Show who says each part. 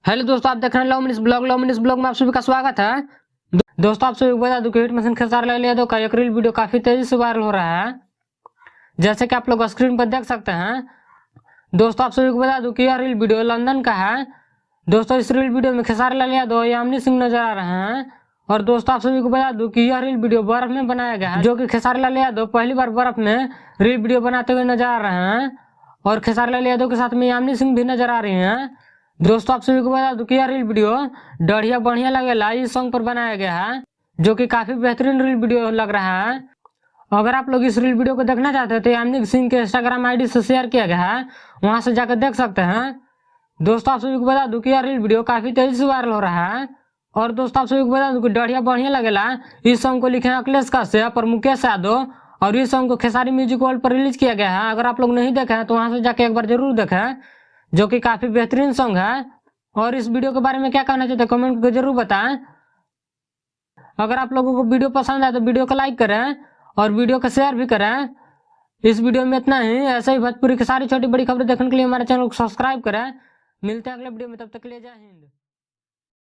Speaker 1: Hello दोस्तों, आप देख रहे हैं लव मिनिस ब्लॉग में आप सभी का स्वागत है। दोस्तों, आप सभी को बता दूं कि हिट मशीन खेसारी लाल यादव का एक रील वीडियो काफी तेजी से वायरल हो रहा है, जैसे कि आप लोग स्क्रीन पर देख सकते हैं। दोस्तों, आप सभी को बता दूं कि यह रील वीडियो लंदन का है। दोस्तों, इस रील वीडियो में खेसारी लाल यादव और यामिनी सिंह नजर आ रहे हैं। और दोस्तों, आप सभी को बता दूं कि यह रील वीडियो बर्फ में बनाया गया है, जो कि खेसारी लाल यादव पहली बार बर्फ में रील वीडियो बनाते हुए नजर आ रहे हैं। और खेसारी लाल यादव के साथ में यामिनी सिंह भी नजर आ रही हैं। दोस्तों, आप सभी को बता दूं कि यह रील वीडियो बढ़िया बढ़िया लगेला इस सॉन्ग पर बनाया गया है, जो कि काफी बेहतरीन रील वीडियो लग रहा है। अगर आप लोग इस रील वीडियो को देखना चाहते हैं तो यामिनी सिंह के इंस्टाग्राम आईडी से शेयर किया गया है, वहां से जाकर देख सकते हैं। दोस्तों, आप सभी को बता दूं कि यह रील वीडियो काफी तेजी से वायरल हो रहा है। और दोस्तों, आप सभी को बता दूं कि बढ़िया बढ़िया लगेला इस सॉन्ग को लिखे हैं अखिलेश कश्यप और मुकेश यादव, और इस सॉन्ग को खेसारी म्यूजिक वर्ल्ड पर रिलीज किया गया है। अगर आप लोग नहीं देखे हैं तो वहां से जाके एक बार जरूर देखें, जो कि काफी बेहतरीन सॉन्ग है। और इस वीडियो के बारे में क्या कहना चाहते हैं कमेंट करके जरूर बताएं। अगर आप लोगों को वीडियो पसंद आए तो वीडियो को लाइक करें और वीडियो को शेयर भी करें। इस वीडियो में इतना ही। ऐसे ही भोजपुरी की सारी छोटी बड़ी खबरें देखने के लिए हमारे चैनल को सब्सक्राइब करें। मिलते हैं अगले वीडियो में, तब तक के लिए जय हिंद।